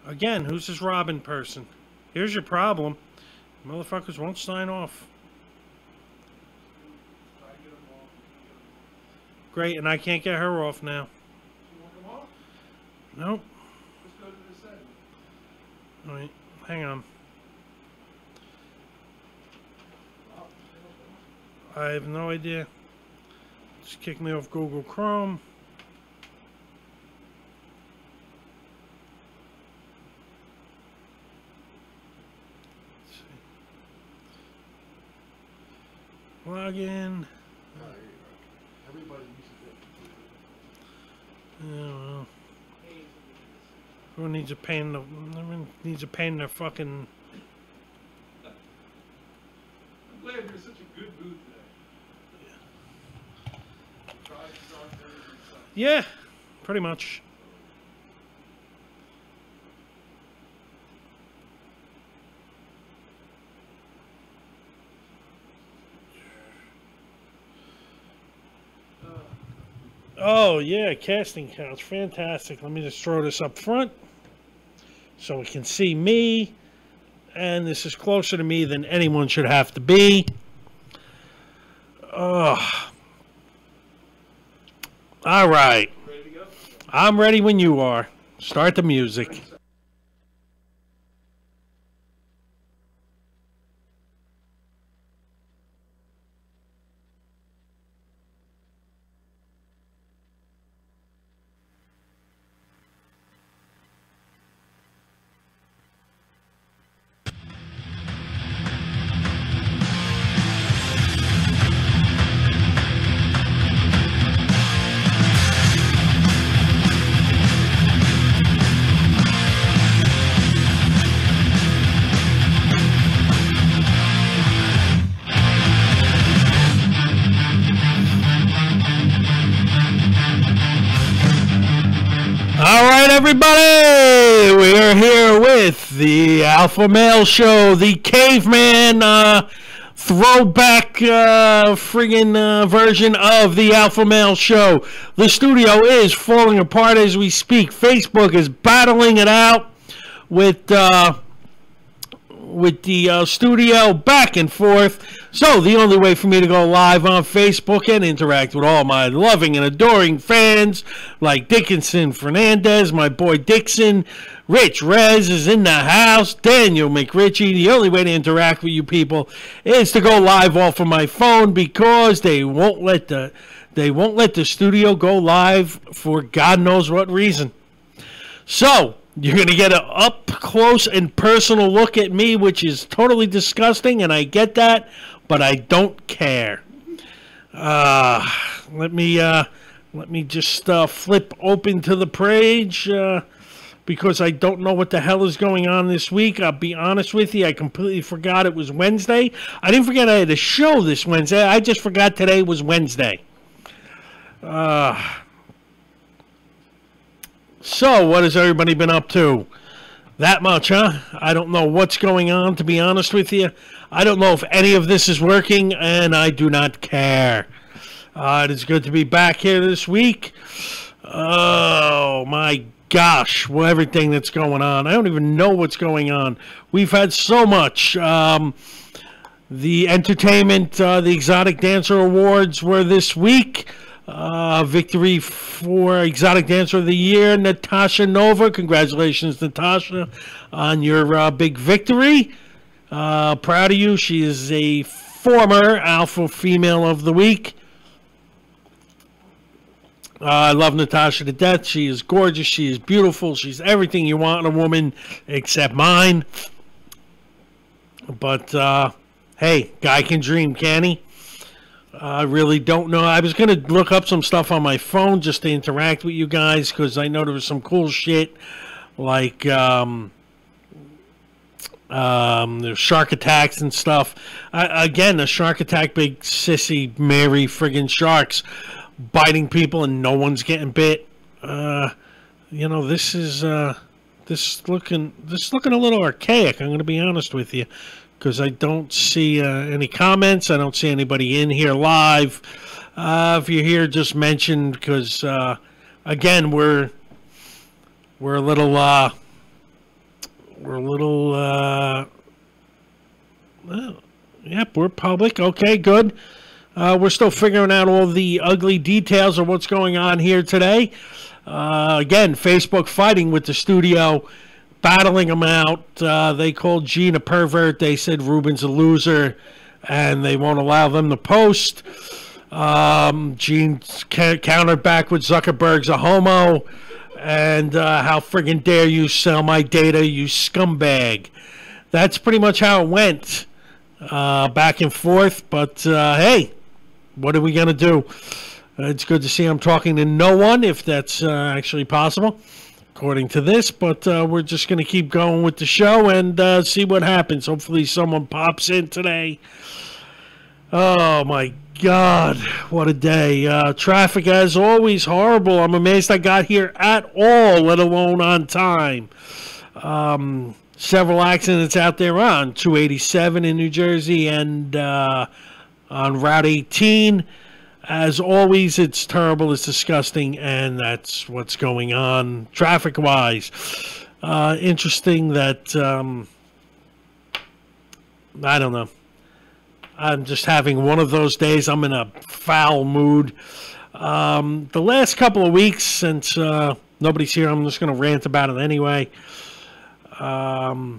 Again, who's this Robin person? Here's your problem. Motherfuckers won't sign off. Great, and I can't get her off now. Nope. Alright, hang on. I have no idea. Just kick me off Google Chrome. Log in. Well, who needs a pain? Everyone needs a pain in their fucking. I'm glad you're in such a good mood today. Yeah, pretty much. Oh, yeah, casting couch. Fantastic. Let me just throw this up front so we can see me. And this is closer to me than anyone should have to be. All right. Ready to go? I'm ready when you are. Start the music. All right, everybody, we are here with the Alpha Male Show, the caveman throwback friggin' version of the Alpha Male Show. The studio is falling apart as we speak. Facebook is battling it out with the studio back and forth. So the only way for me to go live on Facebook and interact with all my loving and adoring fans like Dickinson Fernandez, my boy Dixon, Rich Rez is in the house, Daniel McRitchie. The only way to interact with you people is to go live off of my phone because they won't let the studio go live for God knows what reason. So you're going to get an up-close and personal look at me, which is totally disgusting, and I get that, but I don't care. Let me just flip open to the page because I don't know what the hell is going on this week. I'll be honest with you, I completely forgot it was Wednesday. I didn't forget I had a show this Wednesday. I just forgot today was Wednesday. So, what has everybody been up to? That much, huh? I don't know what's going on, to be honest with you. I don't know if any of this is working, and I do not care. It is good to be back here this week. Oh, my gosh, well, everything that's going on. I don't even know what's going on. We've had so much. The entertainment, the Exotic Dancer Awards were this week. Victory for Exotic Dancer of the Year, Natasha Nova. Congratulations, Natasha, on your big victory. Proud of you. She is a former Alpha Female of the Week. I love Natasha to death. She is gorgeous. She is beautiful. She's everything you want in a woman except mine. But, hey, guy can dream, can he? I really don't know. I was going to look up some stuff on my phone just to interact with you guys because I know there was some cool shit like there's shark attacks and stuff. Again, a shark attack, big sissy Mary friggin' sharks biting people and no one's getting bit. You know, this is looking a little archaic. I'm going to be honest with you. Because I don't see any comments. I don't see anybody in here live. If you're here, just mention because, again, we're a little We're a little, well, yep, we're public. Okay, good. We're still figuring out all the ugly details of what's going on here today. Again, Facebook fighting with the studio, battling them out. They called Gene a pervert. They said Ruben's a loser, and they won't allow them to post. Gene countered back with Zuckerberg's a homo, and how friggin' dare you sell my data, you scumbag. That's pretty much how it went, back and forth. But hey, what are we gonna do? It's good to see I'm talking to no one, if that's actually possible, according to this. But we're just gonna keep going with the show and see what happens. Hopefully someone pops in today. Oh my God, what a day. Traffic, as always, horrible. I'm amazed I got here at all, let alone on time. Several accidents out there on 287 in New Jersey and on Route 18. As always, it's terrible, it's disgusting, and that's what's going on traffic-wise. Interesting that, I don't know. I'm just having one of those days. I'm in a foul mood. The last couple of weeks, since nobody's here, I'm just going to rant about it anyway. I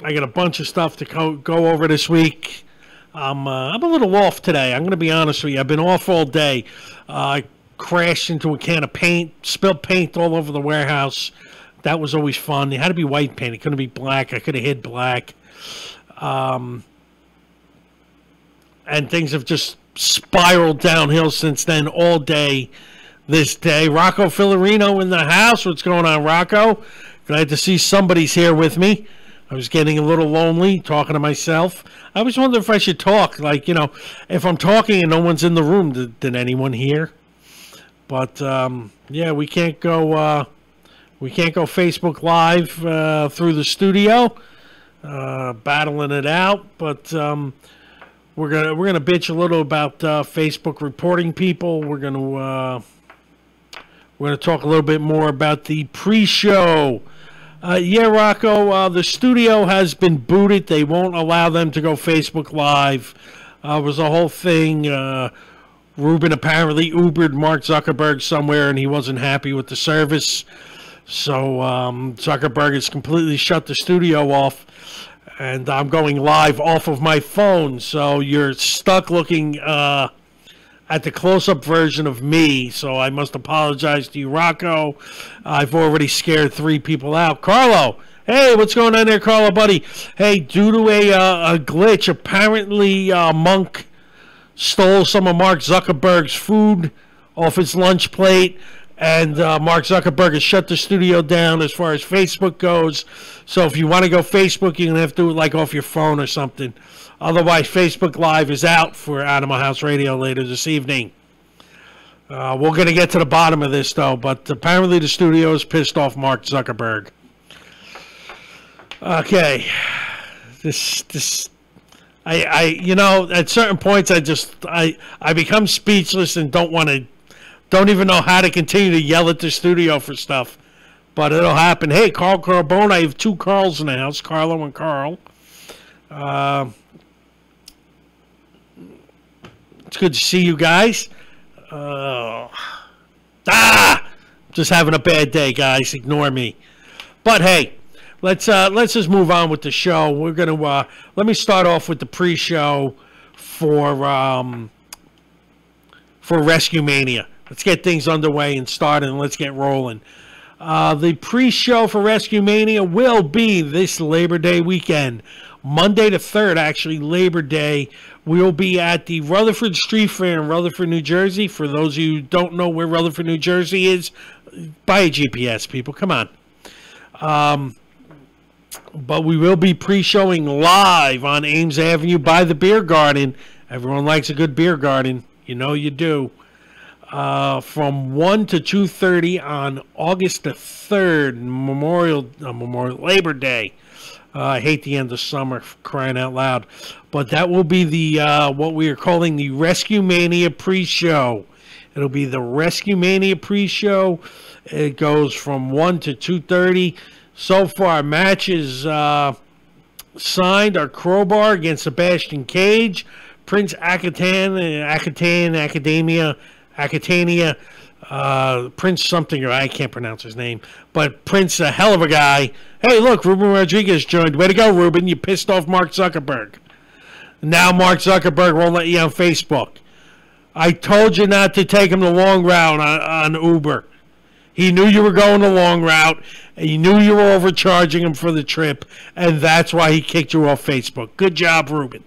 got a bunch of stuff to go over this week. I'm a little off today. I'm going to be honest with you. I've been off all day. I crashed into a can of paint, spilled paint all over the warehouse. That was always fun. It had to be white paint. It couldn't be black. I could have hid black. And things have just spiraled downhill since then all day this day. Rocco Filarino in the house. What's going on, Rocco? Glad to see somebody's here with me. I was getting a little lonely talking to myself. I always wonder if I should talk. Like, you know, if I'm talking and no one's in the room, did anyone hear? But, yeah, we can't go Facebook Live through the studio. Battling it out, but we're gonna bitch a little about Facebook reporting people. We're gonna talk a little bit more about the pre-show. Yeah, Rocco, the studio has been booted. They won't allow them to go Facebook Live. It was a whole thing. Ruben apparently Ubered Mark Zuckerberg somewhere, and he wasn't happy with the service. So Zuckerberg has completely shut the studio off, and I'm going live off of my phone. So you're stuck looking at the close-up version of me. So I must apologize to you, Rocco. I've already scared 3 people out. Carlo, hey, what's going on there, Carlo, buddy? Hey, due to a glitch, apparently Monk stole some of Mark Zuckerberg's food off his lunch plate. And Mark Zuckerberg has shut the studio down as far as Facebook goes. So if you want to go Facebook, you're going to have to do it like off your phone or something. Otherwise, Facebook Live is out for Animal House Radio later this evening. We're going to get to the bottom of this, though. But apparently the studio is pissed off Mark Zuckerberg. Okay. You know, at certain points, I become speechless and don't even know how to continue to yell at the studio for stuff. But it'll happen. Hey, Carl Carbone. I have 2 Carls in the house, Carlo and Carl. It's good to see you guys. Just having a bad day, guys. Ignore me. But hey, let's just move on with the show. We're gonna let me start off with the pre-show for Rescue Mania. Let's get things underway and started, and let's get rolling. The pre-show for Rescue Mania will be this Labor Day weekend. Monday the 3rd, actually, Labor Day. We'll be at the Rutherford Street Fair in Rutherford, New Jersey. For those of you who don't know where Rutherford, New Jersey is, buy a GPS, people. Come on. But we will be pre-showing live on Ames Avenue by the Beer Garden. Everyone likes a good beer garden. You know you do. From 1 to 2:30 on August the 3rd, Memorial Labor Day. I hate the end of summer, for crying out loud. But that will be the what we are calling the Rescue Mania pre-show. It'll be the Rescue Mania pre-show. It goes from 1 to 2:30. So far, matches signed are Crowbar against Sebastian Cage, Prince Academia, Prince something, or I can't pronounce his name, but Prince, a hell of a guy. Hey, look, Ruben Rodriguez joined. Way to go, Ruben. You pissed off Mark Zuckerberg. Now Mark Zuckerberg won't let you on Facebook. I told you not to take him the long route on Uber. He knew you were going the long route, and he knew you were overcharging him for the trip, and that's why he kicked you off Facebook. Good job, Ruben.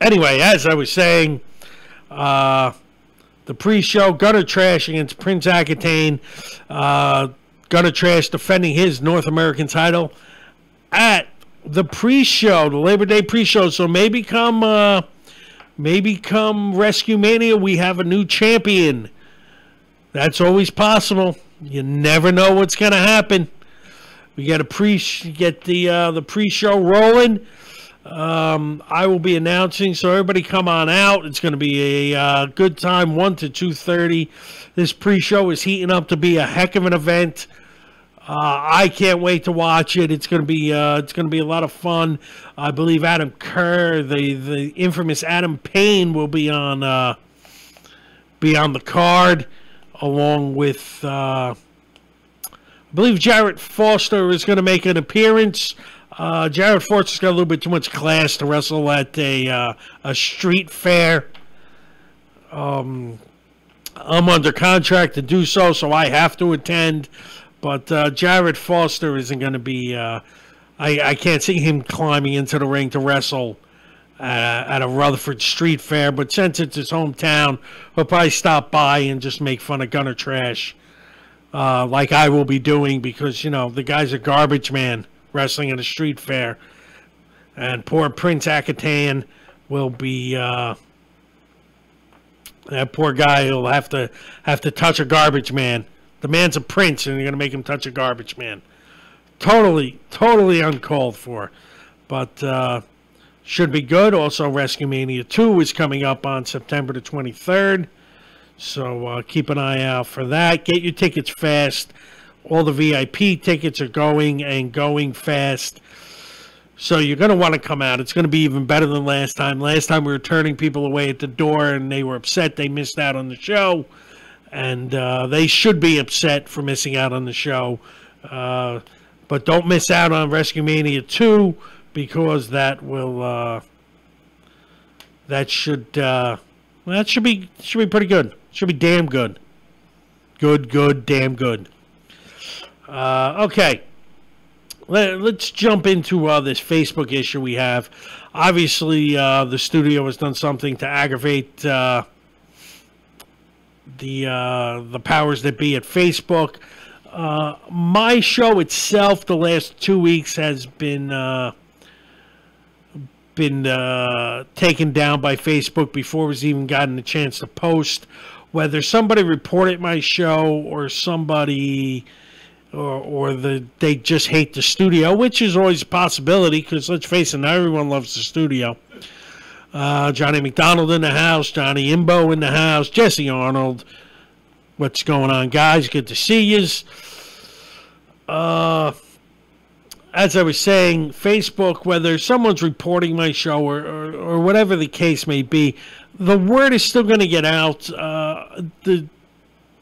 Anyway, as I was saying, the pre-show, Gunner Trash against Prince Akatane. Gunner Trash defending his North American title at the pre-show, the Labor Day pre-show. So maybe come Rescue Mania, we have a new champion. That's always possible. You never know what's going to happen. We get the pre-show rolling. I will be announcing, so everybody come on out. It's going to be a good time, 1 to 2:30. This pre-show is heating up to be a heck of an event. I can't wait to watch it. It's going to be a lot of fun. I believe Adam Kerr, the infamous Adam Payne, will be on the card, along with I believe Jarrett Foster is going to make an appearance. Jarrett Foster's got a little bit too much class to wrestle at a street fair. I'm under contract to do so I have to attend. But Jarrett Foster isn't going to be... I can't see him climbing into the ring to wrestle at a Rutherford street fair. But since it's his hometown, he'll probably stop by and just make fun of Gunner Trash. Like I will be doing, because, the guy's a garbage man wrestling at a street fair. And poor Prince Akatane will be... that poor guy will have to touch a garbage man. The man's a prince, and you're going to make him touch a garbage man. Totally uncalled for. But should be good. Also, Rescue Mania 2 is coming up on September the 23rd. So keep an eye out for that. Get your tickets fast. All the VIP tickets are going fast. So you're going to want to come out. It's going to be even better than last time. Last time we were turning people away at the door, and they were upset they missed out on the show. And they should be upset for missing out on the show. But don't miss out on Rescue Mania 2, because that will that should be pretty good. Should be damn good. Good, damn good. Okay. Let's jump into this Facebook issue we have. Obviously, the studio has done something to aggravate the powers that be at Facebook. My show itself, the last 2 weeks, has been taken down by Facebook before it's even gotten a chance to post. Whether somebody reported my show or somebody... Or they just hate the studio, which is always a possibility, because let's face it, not everyone loves the studio. Johnny McDonald in the house, Johnny Imbo in the house, Jesse Arnold. What's going on, guys? Good to see yous. As I was saying, Facebook, whether someone's reporting my show or whatever the case may be, the word is still going to get out. The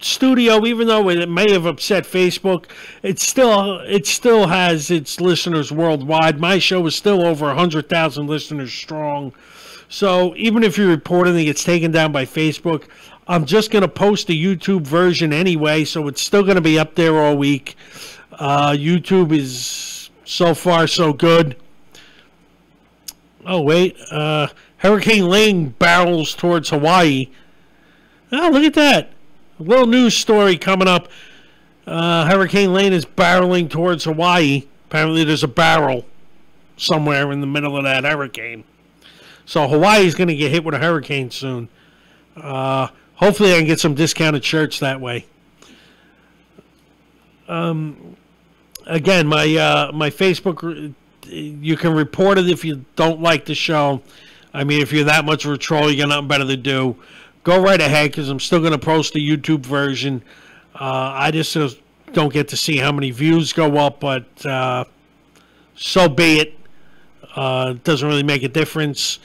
studio, even though it may have upset Facebook, it still has its listeners worldwide. My show is still over 100,000 listeners strong. So even if you're reporting it gets taken down by Facebook, I'm just going to post a YouTube version anyway, so it's still going to be up there all week. YouTube is so far so good. Oh, wait. Hurricane Lane barrels towards Hawaii. Oh, look at that. A little news story coming up. Hurricane Lane is barreling towards Hawaii. Apparently there's a barrel somewhere in the middle of that hurricane. So Hawaii's going to get hit with a hurricane soon. Hopefully I can get some discounted shirts that way. Again, my Facebook, you can report it if you don't like the show. I mean, if you're that much of a troll, you got nothing better to do. go right ahead, because I'm still going to post the YouTube version. I just don't get to see how many views go up, but so be it. It doesn't really make a difference.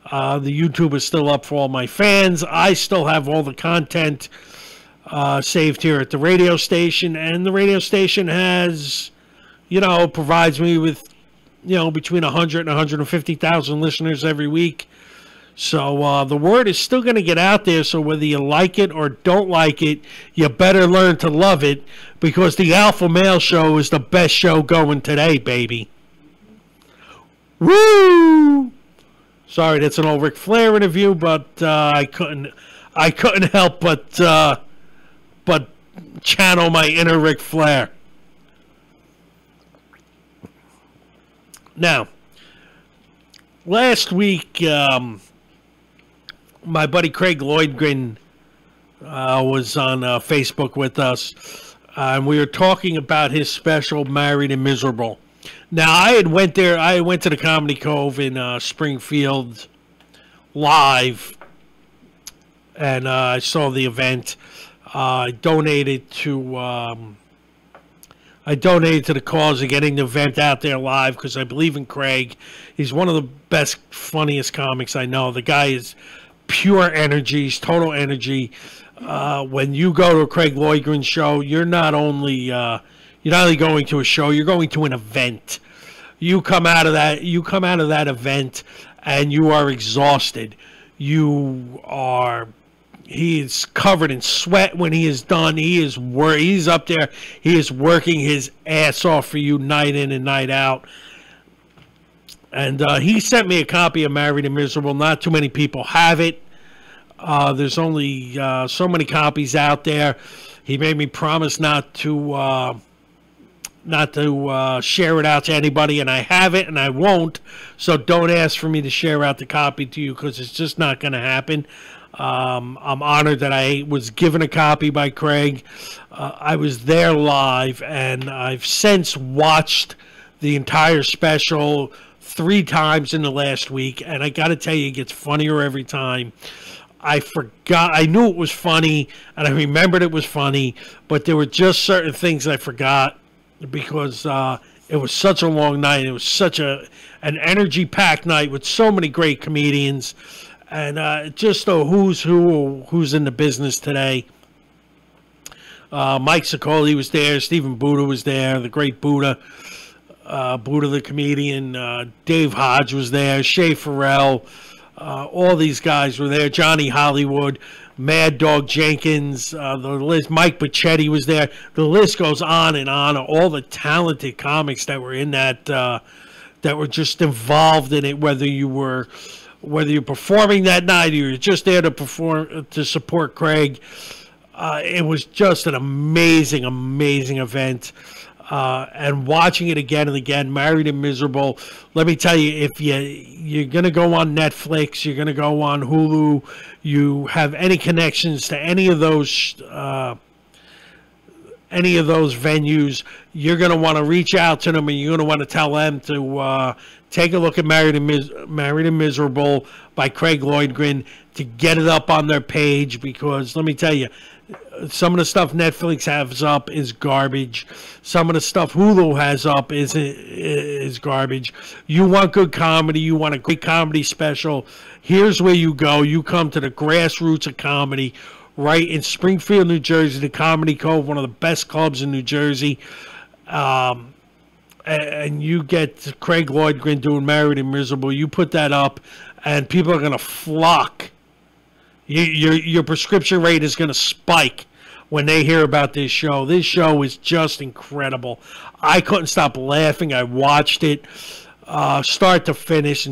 The YouTube is still up for all my fans. I still have all the content saved here at the radio station, and the radio station has, provides me with, between 100 and 150,000 listeners every week. So the word is still going to get out there, so whether you like it or don't like it, you better learn to love it, because the Alpha Male Show is the best show going today, baby. Woo! Sorry, that's an old Ric Flair interview, but I couldn't help but channel my inner Ric Flair. Now, last week, my buddy Craig Lloydgren was on Facebook with us, and we were talking about his special, Married and Miserable. Now, I went to the Comedy Cove in Springfield live, and I saw the event. I donated to the cause of getting the event out there live, because I believe in Craig. He's one of the best, funniest comics I know. The guy is pure energy, total energy. When you go to a Craig Lloydgren show, you're not only going to a show, you're going to an event. You come out of that event and you are exhausted. He is covered in sweat when he is done. He's up there. He is working his ass off for you night in and night out. And he sent me a copy of Married and Miserable. Not too many people have it. There's only so many copies out there. He made me promise not to share it out to anybody, and I have it, and I won't. So don't ask for me to share out the copy to you, because it's just not going to happen. I'm honored that I was given a copy by Craig. I was there live, and I've since watched the entire special 3 times in the last week, and I got to tell you, it gets funnier every time. I knew it was funny, and I remembered it was funny, but there were just certain things I forgot, because it was such a long night. It was such an energy-packed night with so many great comedians, and just a who's in the business today. Mike Sicoli was there. Stephen Buddha was there. The great Buddha. Buddha the comedian. Dave Hodge was there. Shay Farrell. All these guys were there. Johnny Hollywood. Mad Dog Jenkins. The list. Mike Bacchetti was there. The list goes on and on. All the talented comics that were in that were just involved in it, whether you're performing that night or you're just there to support Craig. It was just an amazing, amazing event. And watching it again and again, Married and Miserable. Let me tell you, if you're going to go on Netflix, you're going to go on Hulu, you have any connections to any of those venues, you're going to want to reach out to them, and you're going to want to tell them to take a look at Married and Miserable by Craig Lloydgren, to get it up on their page, because let me tell you, some of the stuff Netflix has up is garbage. Some of the stuff Hulu has up is garbage. You want good comedy, you want a great comedy special, here's where you go. You come to the grassroots of comedy right in Springfield, New Jersey, the Comedy Cove, one of the best clubs in New Jersey. And you get Craig Lloydgren doing Married and Miserable. You put that up, and people are going to flock. Your prescription rate is going to spike when they hear about this show. This show is just incredible. I couldn't stop laughing. I watched it start to finish.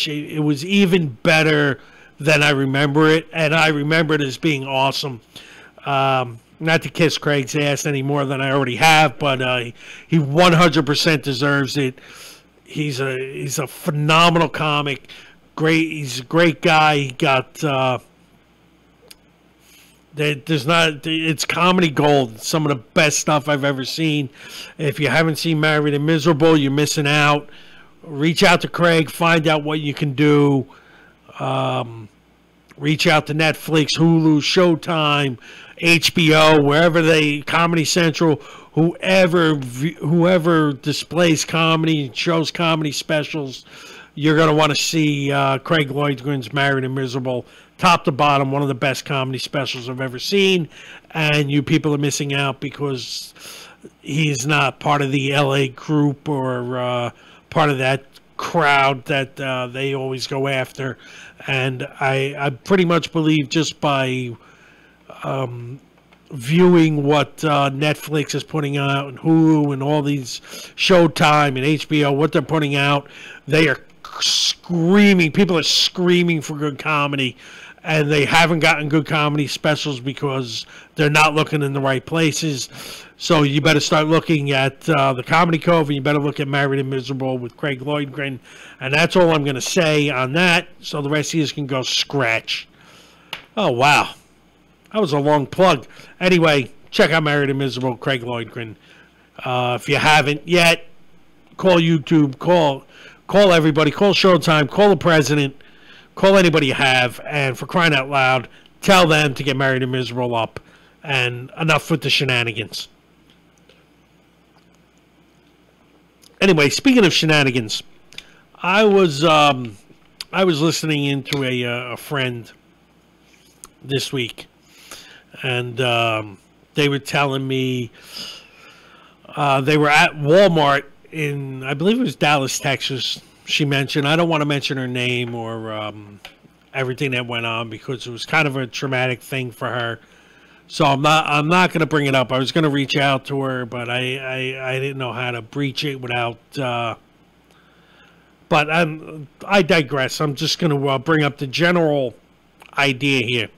It was even better than I remember it, and I remember it as being awesome. Not to kiss Craig's ass any more than I already have, but he 100% deserves it. He's a phenomenal comic. He's a great guy. He got it's comedy gold. Some of the best stuff I've ever seen. If you haven't seen Married and Miserable, you're missing out. Reach out to Craig, find out what you can do. Reach out to Netflix, Hulu, Showtime, HBO, wherever they, Comedy Central, whoever displays comedy, shows comedy specials. You're going to want to see Craig Lloydgren's Married and Miserable, top to bottom, one of the best comedy specials I've ever seen. And you people are missing out because he's not part of the LA group or part of that crowd that they always go after. And I pretty much believe just by viewing what Netflix is putting out and Hulu and all these Showtime and HBO, what they're putting out, they are screaming. People are screaming for good comedy, and they haven't gotten good comedy specials because they're not looking in the right places. So you better start looking at the Comedy Cove, and you better look at Married and Miserable with Craig Lloydgren. And that's all I'm going to say on that, so the rest of you can go scratch. Oh, wow. That was a long plug. Anyway, check out Married and Miserable, Craig Lloydgren. If you haven't yet, call YouTube, call everybody, call Showtime, call the president, call anybody you have, and for crying out loud, tell them to get Married and Miserable up, and enough with the shenanigans. Anyway, speaking of shenanigans, I was listening into a friend this week, and they were telling me they were at Walmart in, I believe it was Dallas, Texas. She mentioned, I don't want to mention her name or everything that went on because it was kind of a traumatic thing for her. So I'm not going to bring it up. I was going to reach out to her, but I didn't know how to breach it without. But I digress. I'm just going to bring up the general idea here.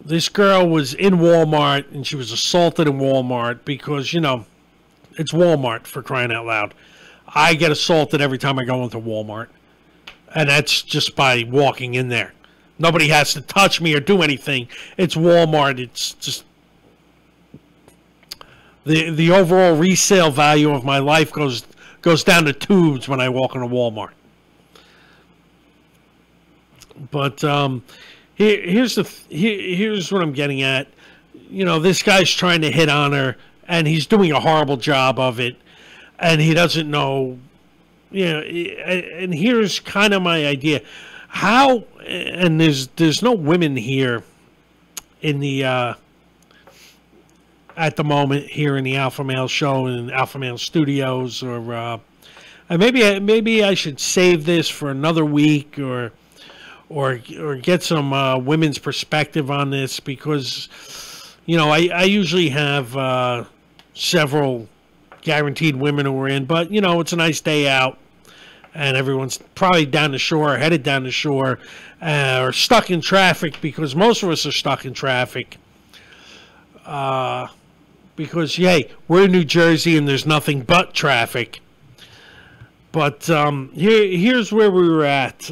This girl was in Walmart, and she was assaulted in Walmart because, you know, it's Walmart, for crying out loud. I get assaulted every time I go into Walmart, and that's just by walking in there. Nobody has to touch me or do anything. It's Walmart. It's just the overall resale value of my life goes down the tubes when I walk into Walmart. But here's what I'm getting at. You know, this guy's trying to hit on her, and he's doing a horrible job of it, and he doesn't know. You know, and here's kind of my idea. How, and there's no women here in the at the moment here in the Alpha Male Show and Alpha Male Studios, or maybe I should save this for another week or get some women's perspective on this, because you know I usually have several guaranteed women who are in, but you know it's a nice day out. And everyone's probably down the shore, headed down the shore, or stuck in traffic, because most of us are stuck in traffic. Because, hey, we're in New Jersey and there's nothing but traffic. But here's where we were at.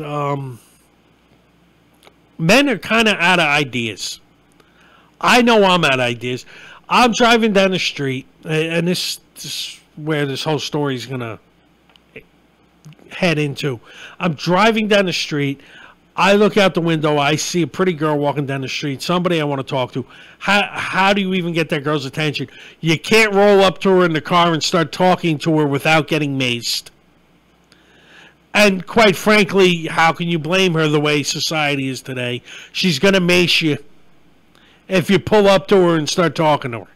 Men are kind of out of ideas. I know I'm out of ideas. I'm driving down the street, and this is where this whole story is going to head into. I'm driving down the street. I look out the window. I see a pretty girl walking down the street. Somebody I want to talk to. How do you even get that girl's attention? You can't roll up to her in the car and start talking to her without getting maced. And quite frankly, how can you blame her the way society is today? She's going to mace you if you pull up to her and start talking to her.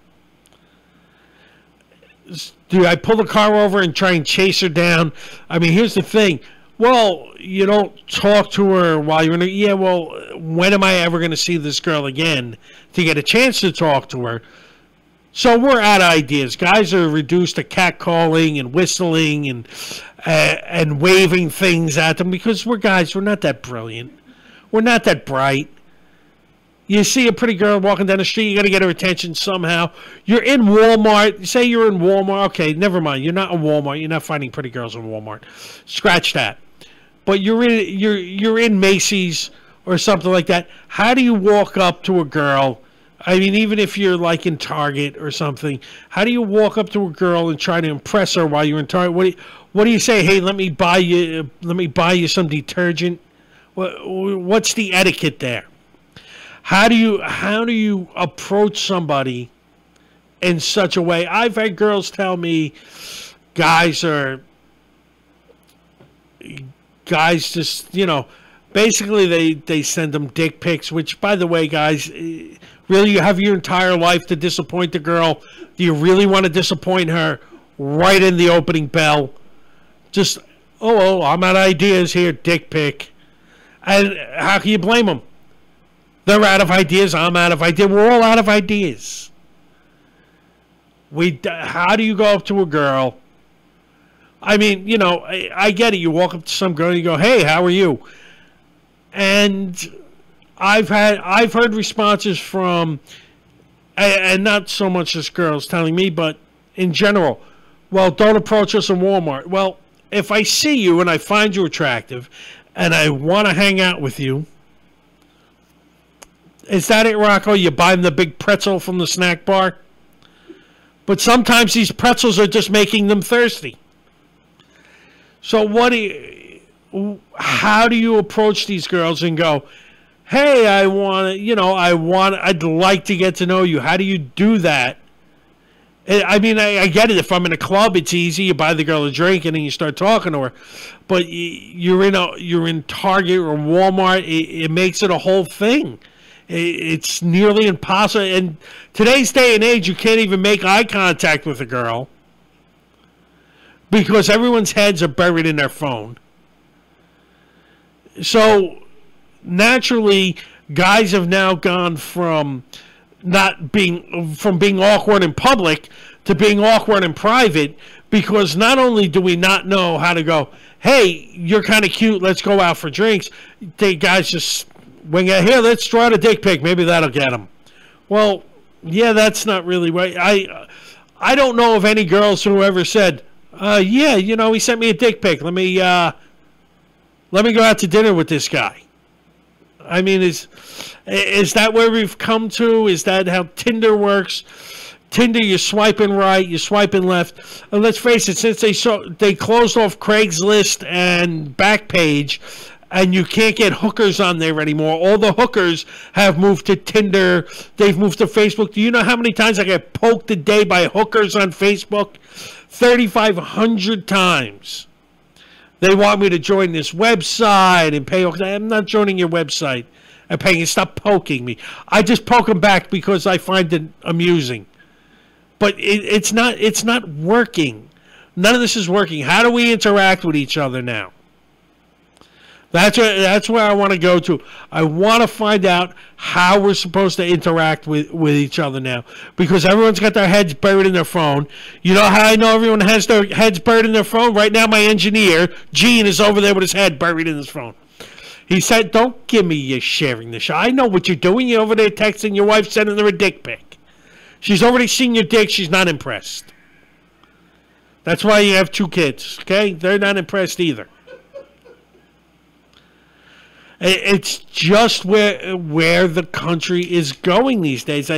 Do I pull the car over and try and chase her down? I mean, here's the thing. Well, you don't talk to her while you're in a... Yeah, well, when am I ever going to see this girl again to get a chance to talk to her? So we're out of ideas. Guys are reduced to catcalling and whistling and waving things at them because we're guys. We're not that brilliant. We're not that bright. You see a pretty girl walking down the street, you got to get her attention somehow. You're in Walmart. Say you're in Walmart. Okay, never mind. You're not in Walmart. You're not finding pretty girls in Walmart. Scratch that. But you're in Macy's or something like that. How do you walk up to a girl? I mean, even if you're like in Target or something, how do you walk up to a girl and try to impress her while you're in Target? What do you say? Hey, let me buy you some detergent. What's the etiquette there? How do you approach somebody in such a way? I've had girls tell me guys just, basically they send them dick pics, which, by the way, guys, really, you have your entire life to disappoint the girl. Do you really want to disappoint her right in the opening bell? Just, I'm out of ideas here, dick pic. And how can you blame them? They're out of ideas. I'm out of ideas. We're all out of ideas. How do you go up to a girl? I mean, I get it. You walk up to some girl and you go, "Hey, how are you?" And I've heard responses from, and not so much as girls telling me, but in general, well, don't approach us in Walmart. Well, if I see you and I find you attractive and I want to hang out with you, is that it, Rocco? You buy them the big pretzel from the snack bar? But sometimes these pretzels are just making them thirsty. So how do you approach these girls and go, "Hey, I'd like to get to know you"? How do you do that? I mean, I get it. If I'm in a club, it's easy. You buy the girl a drink and then you start talking to her. But you're in Target or Walmart. It makes it a whole thing. It's nearly impossible. In today's day and age, you can't even make eye contact with a girl because everyone's heads are buried in their phone. So naturally, guys have now gone from being awkward in public to being awkward in private, because not only do we not know how to go, "Hey, you're kind of cute, let's go out for drinks," guys just wing it. "Here, let's draw out a dick pic, maybe that'll get them." Well, yeah, that's not really right. I don't know of any girls who ever said, "Yeah, he sent me a dick pic. Let me go out to dinner with this guy." I mean, is that where we've come to? Is that how Tinder works? Tinder, you're swiping right, you're swiping left. And let's face it, since they closed off Craigslist and Backpage, and you can't get hookers on there anymore. All the hookers have moved to Tinder. They've moved to Facebook. Do you know how many times I get poked a day by hookers on Facebook? 3,500 times. They want me to join this website and pay. I'm not joining your website and paying you. Stop poking me. I just poke them back because I find it amusing. But it's not working. None of this is working. How do we interact with each other now? That's where I want to go to. I want to find out how we're supposed to interact with each other now, because everyone's got their heads buried in their phone. You know how I know everyone has their heads buried in their phone? Right now, my engineer, Gene, is over there with his head buried in his phone. He said, "Don't give me you sharing the show. I know what you're doing. You're over there texting your wife, sending her a dick pic. She's already seen your dick. She's not impressed. That's why you have 2 kids, okay? They're not impressed either." It's just where the country is going these days.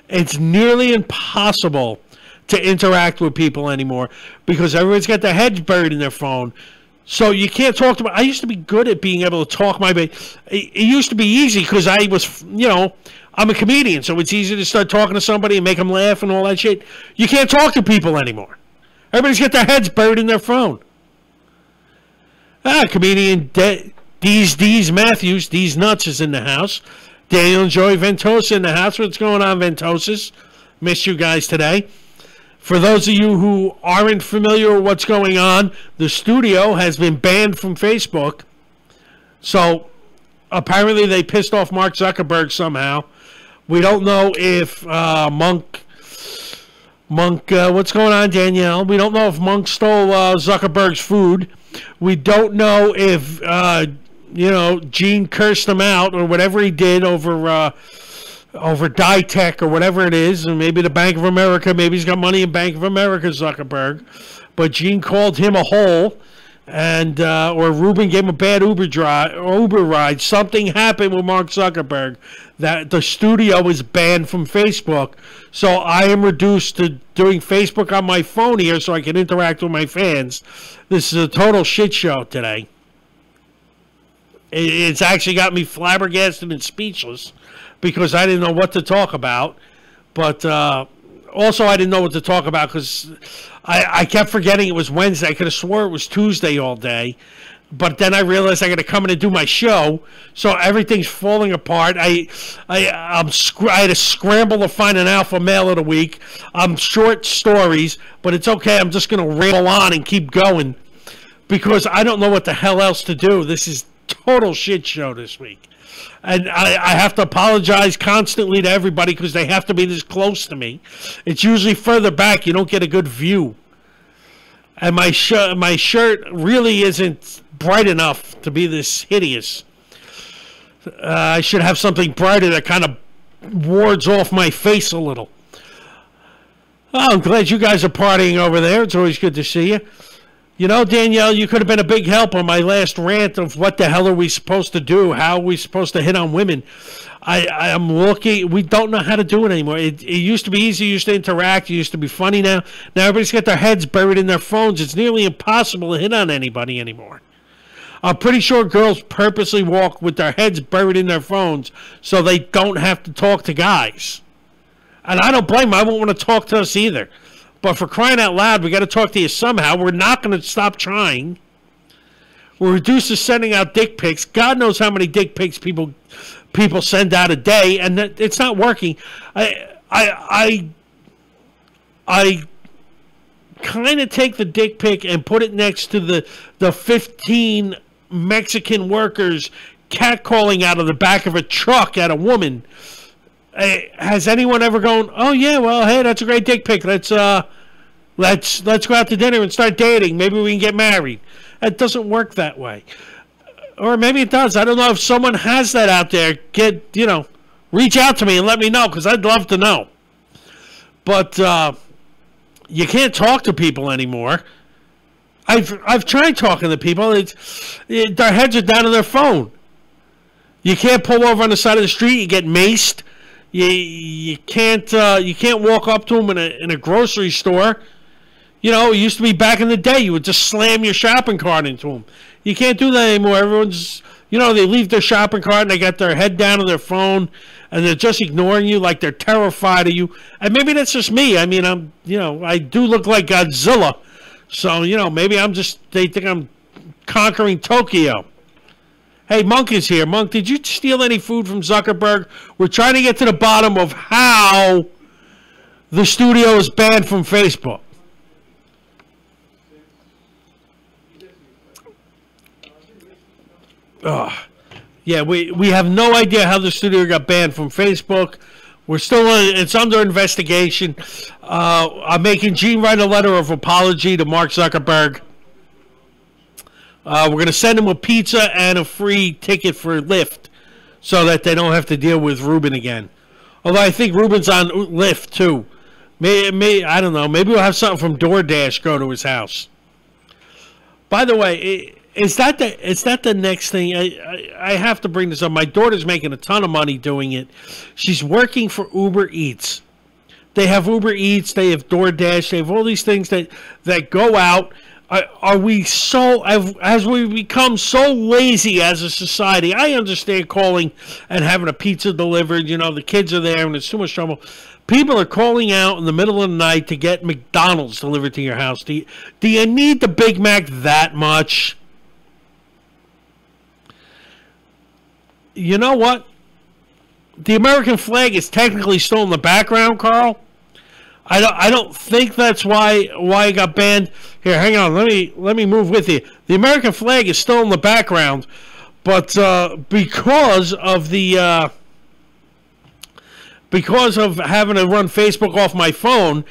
It's nearly impossible to interact with people anymore because everyone's got their heads buried in their phone. So you can't talk to me. I used to be good at being able to talk my way. It used to be easy because I was, I'm a comedian, so it's easy to start talking to somebody and make them laugh and all that shit. You can't talk to people anymore. Everybody's got their heads buried in their phone. Comedian D's Matthews, D's Nuts is in the house. Daniel and Joey Ventosa in the house. What's going on, Ventosas? Missed you guys today. For those of you who aren't familiar with what's going on, the studio has been banned from Facebook. So apparently they pissed off Mark Zuckerberg somehow. We don't know if Monk, what's going on, Danielle? We don't know if Monk stole Zuckerberg's food. We don't know if Gene cursed him out or whatever he did over Ditech or whatever it is, and maybe the Bank of America. Maybe he's got money in Bank of America, Zuckerberg. But Gene called him a hole. and or Ruben gave him a bad Uber ride. Something happened with Mark Zuckerberg that the studio is banned from Facebook. So I am reduced to doing Facebook on my phone here so I can interact with my fans. This is a total shit show today. It's actually got me flabbergasted and speechless because I didn't know what to talk about. But also I didn't know what to talk about because I kept forgetting it was Wednesday. I could have swore it was Tuesday all day. But then I realized I got to come in and do my show, so everything's falling apart. I had to scramble to find an alpha male of the week. I'm short stories, but it's okay. I'm just going to ramble on and keep going because I don't know what the hell else to do. This is total shit show this week. And I have to apologize constantly to everybody because they have to be this close to me. It's usually further back. You don't get a good view. And my shirt really isn't bright enough to be this hideous. I should have something brighter that kind of wards off my face a little. Oh, I'm glad you guys are partying over there. It's always good to see you. You know, Danielle, you could have been a big help on my last rant of what the hell are we supposed to do? How are we supposed to hit on women? I'm looking. We don't know how to do it anymore. It used to be easy. You used to interact. It used to be funny now. Now everybody's got their heads buried in their phones. It's nearly impossible to hit on anybody anymore. I'm pretty sure girls purposely walk with their heads buried in their phones so they don't have to talk to guys. And I don't blame them. I won't want to talk to us either. But for crying out loud, we got to talk to you somehow. We're not going to stop trying. We're reduced to sending out dick pics. God knows how many dick pics people send out a day, and it's not working. I kind of take the dick pic and put it next to the 15 Mexican workers catcalling out of the back of a truck at a woman. Has anyone ever gone, oh yeah, well, hey, that's a great dick pic. Let's go out to dinner and start dating. Maybe we can get married. It doesn't work that way. Or maybe it does. I don't know if someone has that out there. Reach out to me and let me know because I'd love to know. But you can't talk to people anymore. I've tried talking to people. Their heads are down on their phone. You can't pull over on the side of the street. You get maced. You can't walk up to them in a grocery store. You know, it used to be back in the day. You would just slam your shopping cart into them. You can't do that anymore. Everyone's, they leave their shopping cart and they got their head down on their phone and they're just ignoring you like they're terrified of you. And maybe that's just me. I mean, I do look like Godzilla. So, maybe they think I'm conquering Tokyo. Hey, Monk is here. Monk, did you steal any food from Zuckerberg? We're trying to get to the bottom of how the studio is banned from Facebook. Yeah, we have no idea how the studio got banned from Facebook. We're still it's under investigation. I'm making Gene write a letter of apology to Mark Zuckerberg. We're going to send him a pizza and a free ticket for Lyft so that they don't have to deal with Ruben again. Although I think Ruben's on Lyft too. I don't know. Maybe we'll have something from DoorDash go to his house. By the way, is that the next thing? I have to bring this up. My daughter's making a ton of money doing it. She's working for Uber Eats. They have Uber Eats. They have DoorDash. They have all these things that go out. Are we as we become so lazy as a society? I understand calling and having a pizza delivered. The kids are there and it's too much trouble. People are calling out in the middle of the night to get McDonald's delivered to your house. Do you need the Big Mac that much? You know what? The American flag is technically still in the background, Carl. I don't think that's why it got banned. Here, hang on. Let me move with you. The American flag is still in the background, but because of having to run Facebook off my phone,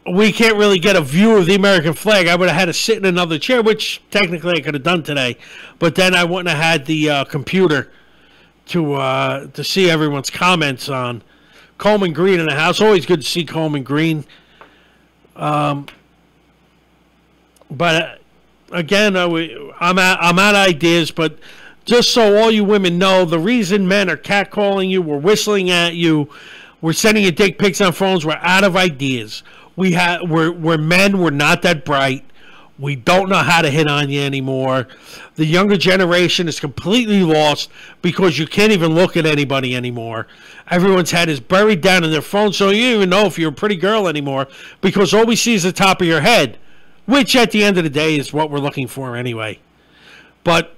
we can't really get a view of the American flag. I would have had to sit in another chair, which technically I could have done today, but then I wouldn't have had the computer to see everyone's comments on. Coleman Green in the house. Always good to see Coleman Green. But again, I'm out ideas, but just so all you women know, the reason men are catcalling you, we're whistling at you, we're sending you dick pics on phones, we're out of ideas. We're men, we're not that bright. We don't know how to hit on you anymore. The younger generation is completely lost because you can't even look at anybody anymore. Everyone's head is buried down in their phone, so you don't even know if you're a pretty girl anymore because all we see is the top of your head, which at the end of the day is what we're looking for anyway. But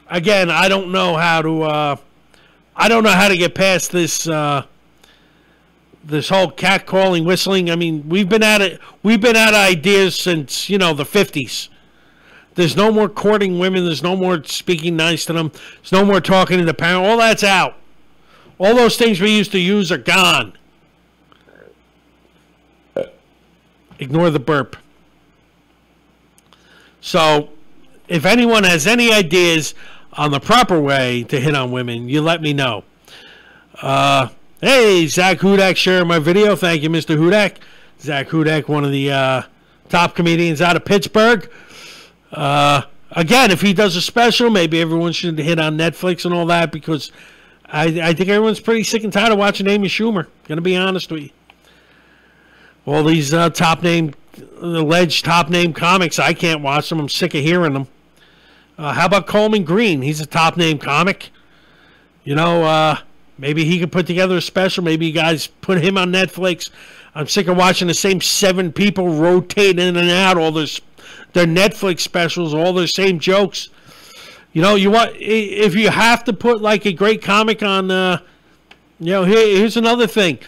again, I don't know how to get past this this whole catcalling, whistling. I mean, we've been at it. We've been out of ideas since, the 50s. There's no more courting women. There's no more speaking nice to them. There's no more talking to the parent. All that's out. All those things we used to use are gone. Ignore the burp. So, if anyone has any ideas on the proper way to hit on women, you let me know. Hey, Zach Hudak sharing my video. Thank you, Mr. Hudak. Zach Hudak, one of the top comedians out of Pittsburgh. Again, if he does a special, maybe everyone should hit on Netflix and all that, because I think everyone's pretty sick and tired of watching Amy Schumer. Going to be honest with you. All these alleged top name comics, I can't watch them. I'm sick of hearing them. How about Coleman Green? He's a top name comic. Maybe he could put together a special. Maybe you guys put him on Netflix. I'm sick of watching the same 7 people rotate in and out all their Netflix specials, all their same jokes. If you have to put like a great comic on, here's another thing.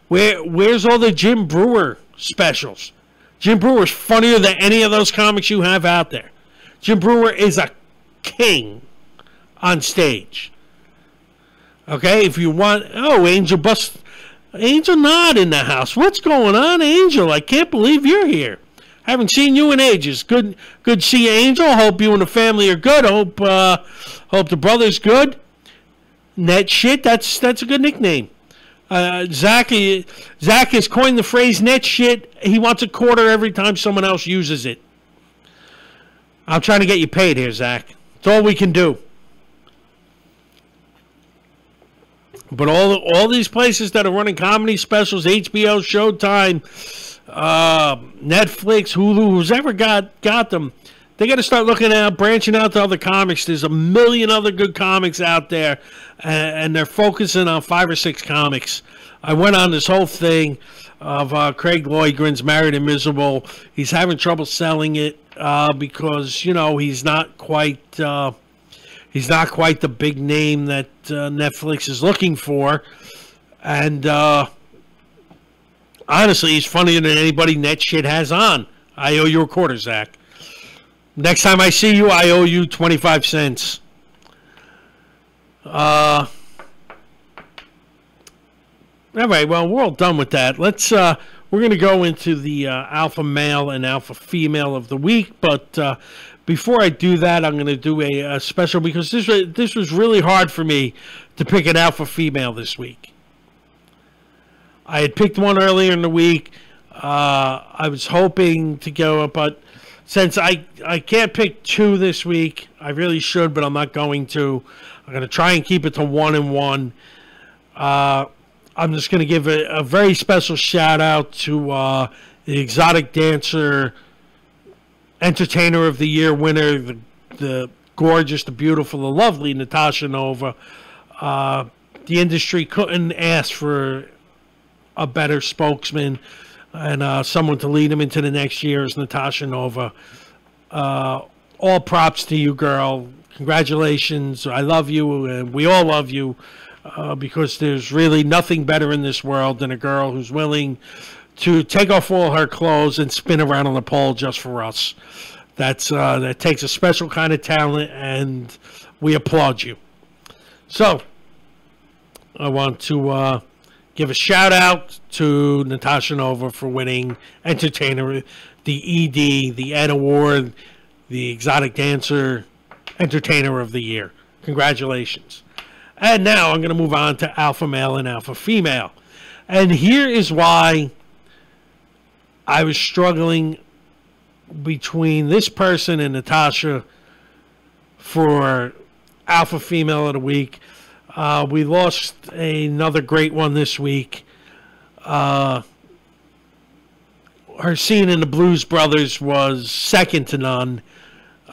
Where's all the Jim Breuer specials? Jim Brewer's funnier than any of those comics you have out there. Jim Breuer is a king on stage. Okay, if you want... Oh, Angel not in the house. What's going on, Angel? I can't believe you're here. Haven't seen you in ages. Good to see you, Angel. Hope you and the family are good. Hope the brother's good. Net shit, that's a good nickname. Zach has coined the phrase net shit. He wants a quarter every time someone else uses it. I'm trying to get you paid here, Zach. It's all we can do. But all these places that are running comedy specials, HBO, Showtime, Netflix, Hulu, who's ever got them, they got to start branching out to other comics. There's a million other good comics out there, and they're focusing on 5 or 6 comics. I went on this whole thing of Craig Lloydgren's Married and Miserable. He's having trouble selling it because, he's not quite the big name that Netflix is looking for. And honestly, he's funnier than anybody Net Shit has on. I owe you a quarter, Zach. Next time I see you, I owe you 25 cents. All right, well, we're all done with that. We're going to go into the alpha male and alpha female of the week, but before I do that, I'm going to do a special, because this was really hard for me to pick an alpha female this week. I had picked one earlier in the week. I was hoping to go, but since I can't pick 2 this week, I really should, but I'm not going to. I'm going to try and keep it to 1 and 1. I'm just going to give a very special shout out to the Exotic Dancer Entertainer of the Year winner, the gorgeous, the beautiful, the lovely Natasha Nova. The industry couldn't ask for a better spokesman and someone to lead them into the next year is Natasha Nova. All props to you, girl. Congratulations. I love you, and we all love you, because there's really nothing better in this world than a girl who's willing to take off all her clothes and spin around on the pole just for us. That takes a special kind of talent, and we applaud you. So, I want to give a shout out to Natasha Nova for winning Entertainer, the ED, the Ed Award, the Exotic Dancer Entertainer of the Year. Congratulations. And now I'm going to move on to alpha male and alpha female. And here is why I was struggling between this person and Natasha for Alpha Female of the Week. We lost another great one this week. Her scene in the Blues Brothers was second to none.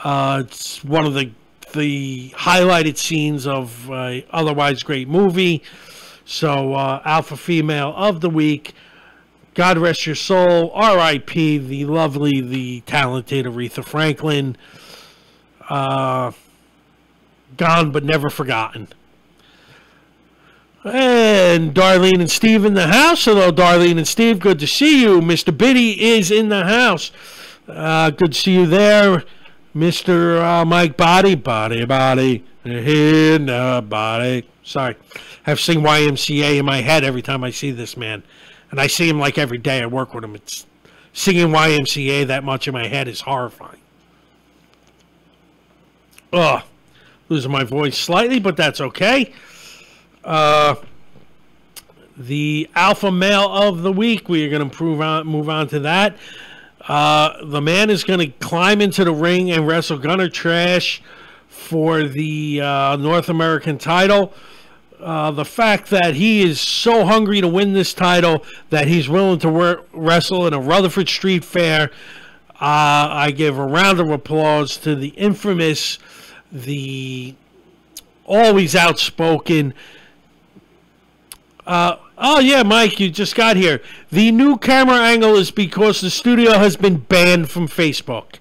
It's one of the highlighted scenes of an otherwise great movie. So, Alpha Female of the Week. God rest your soul. R.I.P. the lovely, the talented Aretha Franklin. Gone but never forgotten. And Darlene and Steve in the house. Hello, Darlene and Steve. Good to see you. Mr. Biddy is in the house. Good to see you there. Mr. Mike Body in the body. Sorry. I have to sing YMCA in my head every time I see this man. And I see him like every day. I work with him. It's singing YMCA that much in my head is horrifying. Ugh. Losing my voice slightly, but that's okay. The Alpha Male of the Week, we are going to move on to that. The man is going to climb into the ring and wrestle Gunner Trash for the North American title. The fact that he is so hungry to win this title that he's willing to wrestle in a Rutherford Street Fair, I give a round of applause to the infamous, the always outspoken. Oh, yeah, Mike, you just got here. The new camera angle is because the studio has been banned from Facebook.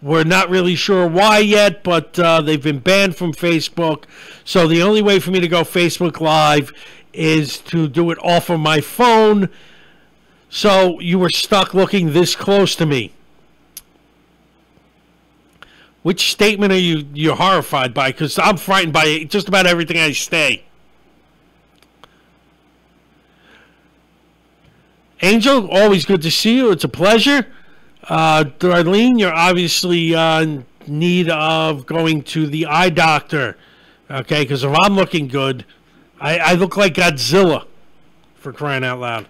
We're not really sure why yet, but they've been banned from Facebook. So the only way for me to go Facebook Live is to do it off of my phone. So you were stuck looking this close to me. Which statement are you horrified by? Because I'm frightened by just about everything I say. Angel, always good to see you. It's a pleasure. Darlene, you're obviously in need of going to the eye doctor. Okay, because if I'm looking good, I look like Godzilla, for crying out loud.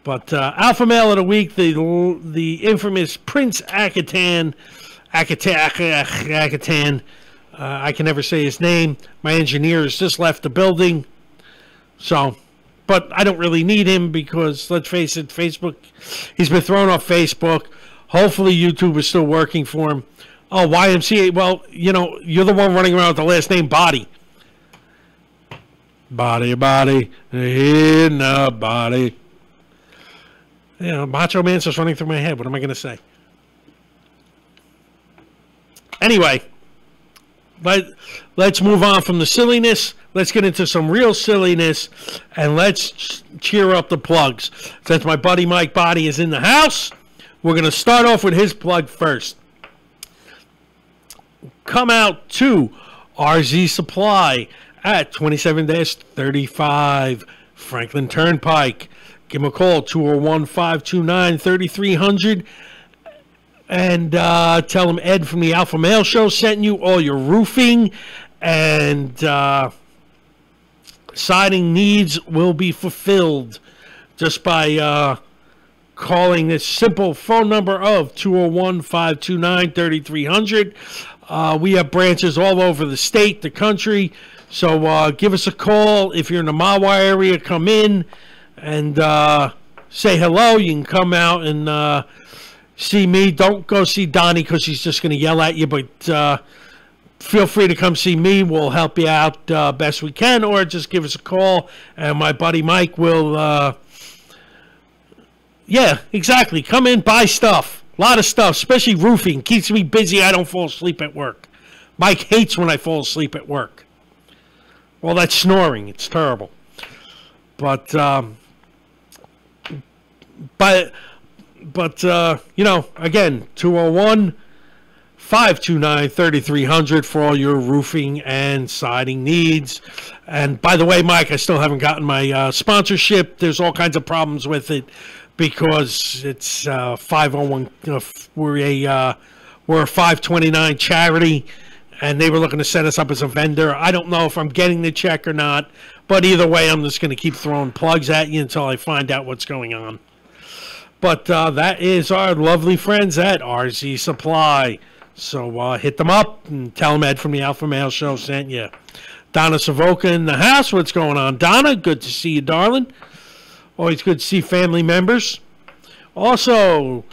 But Alpha Male of the Week, the infamous Prince Akatan. I can never say his name. My engineer has just left the building. So, but I don't really need him because, let's face it, Facebook, he's been thrown off Facebook. Hopefully YouTube is still working for him. Oh, YMCA, well, you know, you're the one running around with the last name Body. Body, in the body. You know, Macho Man's just running through my head. What am I going to say? Anyway, let's move on from the silliness. Let's get into some real silliness, and let's cheer up the plugs. Since my buddy Mike Body is in the house, we're going to start off with his plug first. Come out to RZ Supply at 27-35 Franklin Turnpike. Give him a call, 201-529-3300. And tell him Ed from the Alpha Male Show sent you. All your roofing and siding needs will be fulfilled just by calling this simple phone number of 201-529-3300. We have branches all over the state, the country. So give us a call. If you're in the Mahwah area, come in and say hello. You can come out and see me. Don't go see Donnie because she's just going to yell at you, but feel free to come see me. We'll help you out best we can, or just give us a call, and my buddy Mike will, yeah, exactly. Come in, buy stuff. A lot of stuff, especially roofing. Keeps me busy. I don't fall asleep at work. Mike hates when I fall asleep at work. Well, that's snoring. It's terrible. But you know, again, 201-529-3300 for all your roofing and siding needs. And by the way, Mike, I still haven't gotten my sponsorship. There's all kinds of problems with it because it's 501. We're a 529 charity, and they were looking to set us up as a vendor. I don't know if I'm getting the check or not, but either way, I'm just going to keep throwing plugs at you until I find out what's going on. But that is our lovely friends at RZ Supply. So hit them up and tell them Ed from the Alpha Male Show sent you. Donna Savoca in the house. What's going on, Donna? Good to see you, darling. Always good to see family members. Also,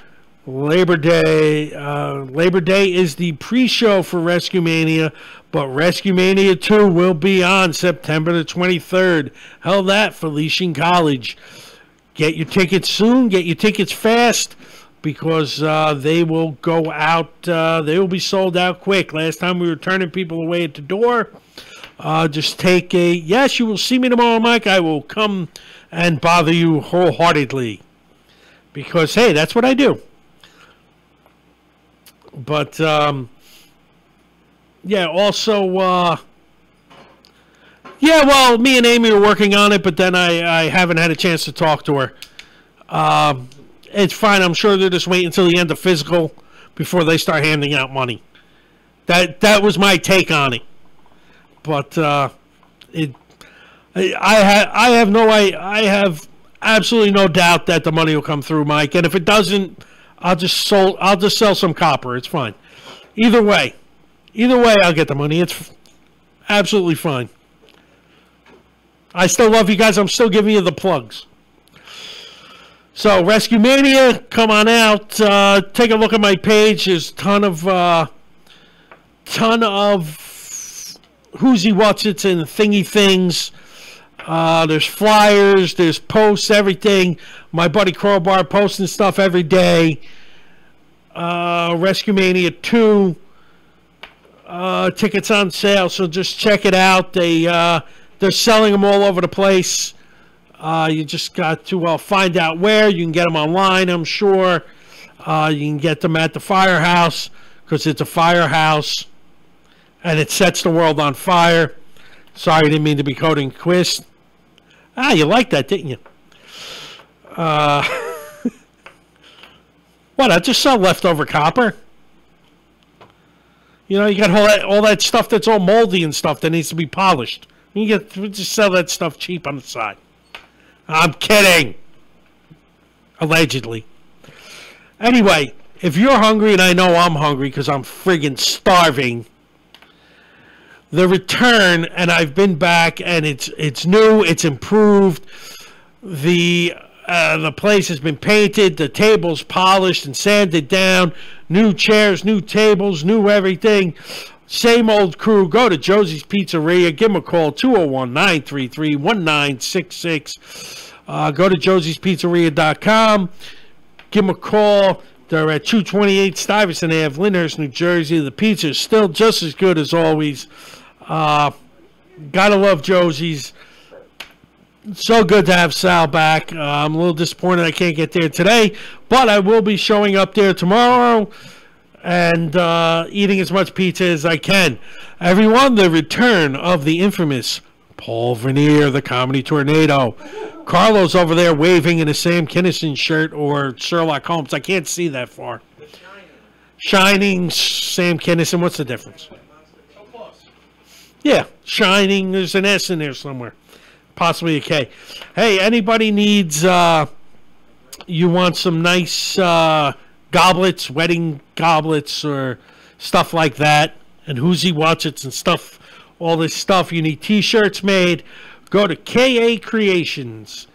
Labor Day. Labor Day is the pre-show for Rescue Mania, but Rescue Mania 2 will be on September the 23rd. Held at Felician College. Get your tickets soon. Get your tickets fast, because they will go out. They will be sold out quick. Last time we were turning people away at the door. Just take a, yes, you will see me tomorrow, Mike. I will come and bother you wholeheartedly, because, hey, that's what I do. But, yeah, also, yeah, well, me and Amy are working on it, but then I haven't had a chance to talk to her. It's fine. I'm sure they're just waiting until the end of physical before they start handing out money. That was my take on it. But I have absolutely no doubt that the money will come through, Mike. And if it doesn't, I'll just sell some copper. It's fine. Either way, I'll get the money. It's absolutely fine. I still love you guys. I'm still giving you the plugs. So, Rescue Mania, come on out. Take a look at my page. There's a ton of who's-he, what's-its and thingy things. There's flyers. There's posts, everything. My buddy Crowbar posting stuff every day. Rescue Mania 2. Tickets on sale, so just check it out. They're selling them all over the place. You just got to find out where. You can get them online, I'm sure. You can get them at the firehouse, because it's a firehouse and it sets the world on fire. Sorry, I didn't mean to be quoting Quist. You liked that, didn't you? What, I just sell leftover copper? You know, you got all that stuff that's all moldy and stuff that needs to be polished. We just sell that stuff cheap on the side. I'm kidding. Allegedly. Anyway, if you're hungry, and I know I'm hungry because I'm friggin' starving, The Return, and I've been back, and it's new, it's improved. The place has been painted, the tables polished and sanded down, new chairs, new tables, new everything. Same old crew. Go to Josie's Pizzeria. Give them a call, 201-933-1966. Go to josie'spizzeria.com. Give them a call. They're at 228 Stuyvesant Ave, Lyndhurst, New Jersey. The pizza is still just as good as always. Gotta love Josie's. So good to have Sal back. I'm a little disappointed I can't get there today, but I will be showing up there tomorrow and eating as much pizza as I can. Everyone, the return of the infamous Paul Vernier, the Comedy Tornado. Carlos over there waving in a Sam Kinison shirt or Sherlock Holmes. I can't see that far. Shining, Sam Kinison. What's the difference? Yeah, Shining. There's an S in there somewhere. Possibly a K. Hey, anybody needs, you want some nice goblets, wedding goblets or stuff like that, and Who's-he, What's-its and stuff, all this stuff. You need t-shirts made. Go to KA Creations.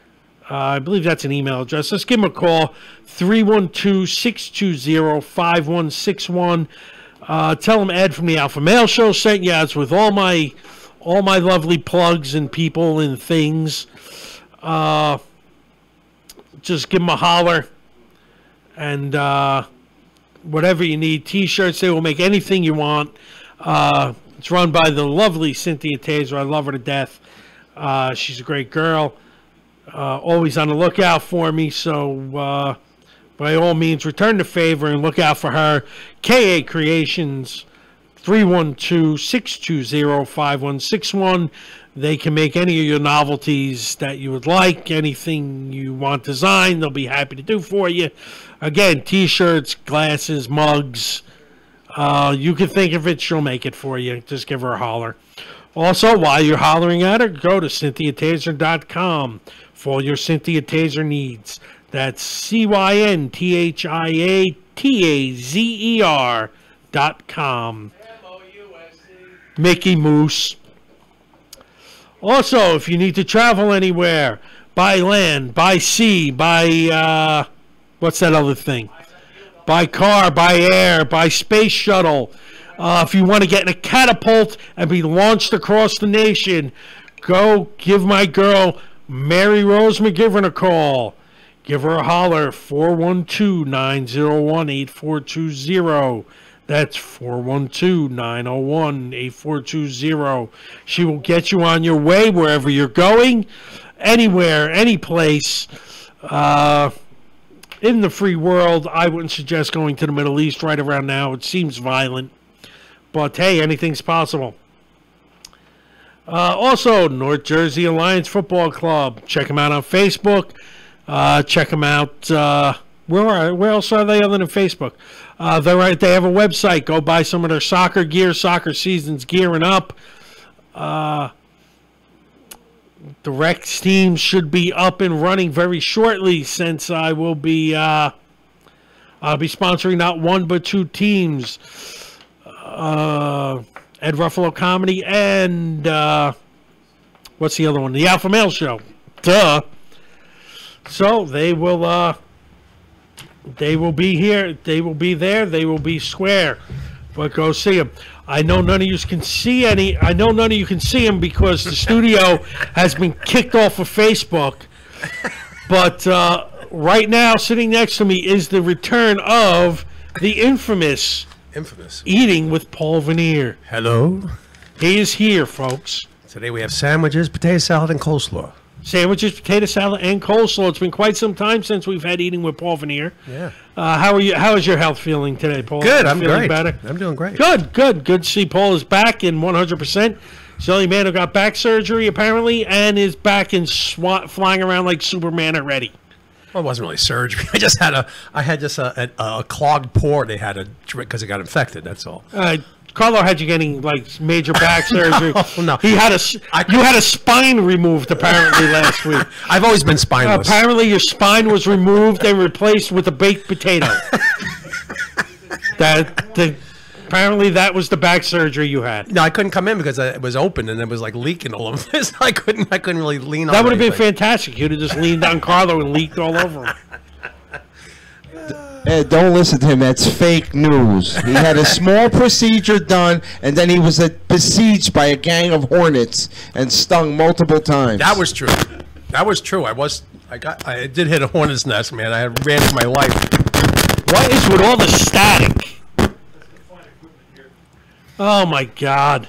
I believe that's an email address. Just give them a call, 312-620-5161. Tell them Ed from the Alpha Male Show sent you, as with all my lovely plugs and people and things. Just give them a holler. And whatever you need, t-shirts, they will make anything you want. It's run by the lovely Cynthia Taser. I love her to death. She's a great girl. Always on the lookout for me. So by all means, return the favor and look out for her. KA Creations, 312-620-5161. They can make any of your novelties that you would like. Anything you want designed, they'll be happy to do for you. Again, t-shirts, glasses, mugs. You can think of it, she'll make it for you. Just give her a holler. Also, while you're hollering at her, go to CynthiaTaser.com for all your Cynthia Taser needs. That's CYNTHIATAZER.com. Mickey Moose. Also, if you need to travel anywhere, by land, by sea, by, what's that other thing? By car, by air, by space shuttle. If you want to get in a catapult and be launched across the nation, go give my girl Mary Rose McGivern a call. Give her a holler, 412-901-8420. That's 412-901-8420. She will get you on your way wherever you're going, anywhere, any place. In the free world, I wouldn't suggest going to the Middle East right around now. It seems violent. But, hey, anything's possible. Also, North Jersey Alliance Football Club. Check them out on Facebook. Check them out. Where else are they other than Facebook? They have a website. Go buy some of their soccer gear. Soccer season's gearing up. The rec team should be up and running very shortly, since I will be I'll be sponsoring not one but two teams. Ed Ruffalo Comedy and what's the other one? The Alpha Male Show. Duh. So they will be here. They will be there. They will be square. But go see them. I know none of you can see any. I know none of you can see them because the studio has been kicked off of Facebook. But right now, sitting next to me is the return of the infamous Eating with Paul Veneer. Hello. He is here, folks. Today we have sandwiches, potato salad, and coleslaw. Sandwiches, potato salad, and coleslaw. It's been quite some time since we've had Eating with Paul Veneer. Yeah. How are you? How is your health feeling today, Paul? Good. I'm feeling great. Better? I'm doing great. Good. Good to see Paul is back in 100%. He's the only man who got back surgery, apparently, and is back in flying around like Superman already. Well, it wasn't really surgery. I had just a clogged pore. They had because it got infected. That's all. Carlo had you getting like major back surgery. No. You had a spine removed apparently last week. I've always been spineless. Apparently your spine was removed and replaced with a baked potato. Apparently that was the back surgery you had. No, I couldn't come in because it was open and it was like leaking all over this. I couldn't really lean on. That would have been fantastic. You'd have just leaned on Carlo and leaked all over him. Ed, don't listen to him. That's fake news. He had a small procedure done, and then he was besieged by a gang of hornets and stung multiple times. That was true. That was true. I did hit a hornet's nest, man. I ran for my life. What is with all the static? Oh my God.